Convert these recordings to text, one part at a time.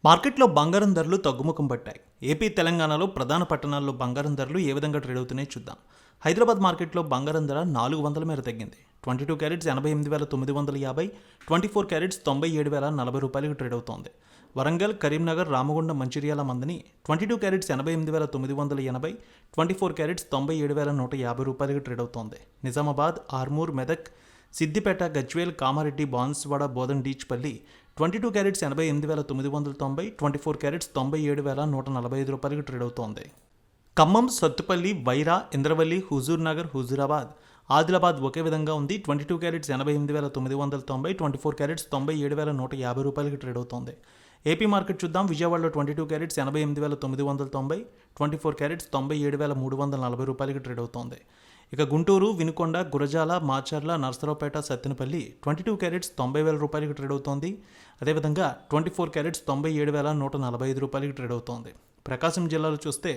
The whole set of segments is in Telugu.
మార్కెట్లో బంగారం ధరలు తగ్గుముఖం పట్టాయి. ఏపీ, తెలంగాణలో ప్రధాన పట్టణాల్లో బంగారం ధరలు ఏ విధంగా ట్రేడ్ అవుతున్నాయో చూద్దాం. హైదరాబాద్ మార్కెట్లో బంగారం ధర 400 మేర తగ్గింది. 22 క్యారెట్స్ 88,950, 24 క్యారెట్స్ 97,040 రూపాయలకు ట్రేడ్ అవుతోంది. వరంగల్, కరీంనగర్, రామగుండం, మంచిర్యాల మందని 22 క్యారెట్స్ 88,980, 24 క్యారెట్స్ 97,150 రూపాయలకు ట్రేడ్ అవుతోంది. నిజామాబాద్, ఆర్మూర్, మెదక్, సిద్దిపేట, గజ్వేల్, కామారెడ్డి, బాన్స్వాడ, బోధన్, డీచ్పల్లి 22 క్యారెట్స్ 88,990, 24 క్యారెట్స్ 97,145 రూపాయలకు ట్రేడ్ అవుతోంది. ఖమ్మం, సత్తుపల్లి, వైరా, ఇంద్రవల్లి, హుజూర్ నగర్, హుజూరాబాద్, ఆదిలాబాద్ ఒకే విధంగా ఉంది. 22 క్యారెట్స్ 88,990, 24 క్యారెట్స్ 97,150 రూపాయలకు ట్రేడ్ అవుతోంది. ఏపీ మార్కెట్ చూద్దాం. విజయవాడలో 22 క్యారెట్స్ 88,990, 24 క్యారెట్స్ 97,340 రూపాయలకు ట్రేడ్ అవుతోంది. ఇక గుంటూరు, వినుకొండ, గురజాల, మాచర్ల, నర్సరావుపేట, సత్తెనపల్లి 22 క్యారెట్స్ 90,000 రూపాయలకు ట్రేడ్ అవుతోంది. అదేవిధంగా 24 క్యారెట్స్ 97,145 రూపాయలకు ట్రేడ్ అవుతోంది. ప్రకాశం జిల్లాలో చూస్తే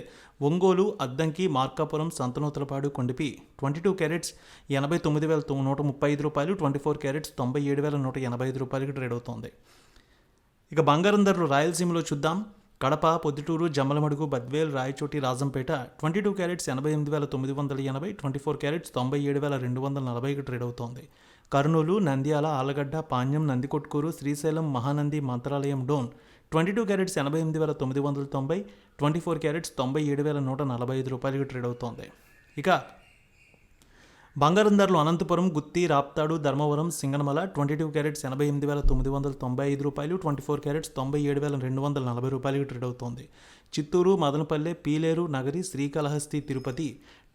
ఒంగోలు, అద్దంకి, మార్కాపురం, సంతనూతలపాడు, కొండిపి 22 క్యారెట్స్ 89,135 రూపాయలు, 24 క్యారెట్స్ 97,185 రూపాయలకు ట్రేడ్ అవుతోంది. ఇక బంగారం ధరలు రాయలసీమలో చూద్దాం. కడప, పొద్దుటూరు, జమ్మలమడుగు, బద్వేల్, రాయచోటి, రాజంపేట 22 క్యారెట్స్ 88,980, 24 క్యారెట్స్ 97,240కి ట్రేడ్ అవుతోంది. కర్నూలు, నంద్యాల, ఆలగడ్డ, పాణ్యం, నందికొట్కూరు, శ్రీశైలం, మహానంది, మంత్రాలయం, డోన్ 22 క్యారెట్స్ 88,990, 24 క్యారెట్స్ 97,145 రూపాయలకు ట్రేడ్ అవుతోంది. ఇక బంగారం ధరలు అనంతపురం, గుత్తి, రాప్తాడు, ధర్మవరం, సింగనమల 22 క్యారెట్స్ 88,995 రూపాయలు, 24 క్యారెట్స్ 97,240 రూపాయలకు ట్రేడ్ అవుతోంది. చిత్తూరు, మదనపల్లె, పీలేరు, నగరి, శ్రీకాళహస్తి, తిరుపతి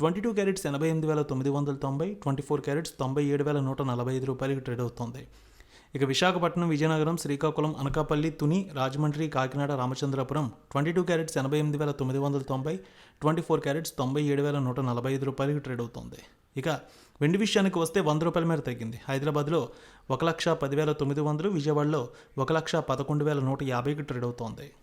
22 క్యారెట్స్ 88,990, 24 క్యారెట్స్ 97,145 రూపాయలకు ట్రేడ్ అవుతోంది. ఇక విశాఖపట్నం, విజయనగరం, శ్రీకాకుళం, అనకాపల్లి, తుని, రాజమండ్రి, కాకినాడ, రామచంద్రపురం 22 క్యారెట్స్ 88,990, 24 క్యారెట్స్ 97,145 రూపాయలకు ట్రేడ్ అవుతోంది. ఇక వెండి విషయానికి వస్తే 100 రూపాయల మేర తగ్గింది. హైదరాబాద్లో 1,10,900, విజయవాడలో 1,11,150కి ట్రేడ్ అవుతోంది.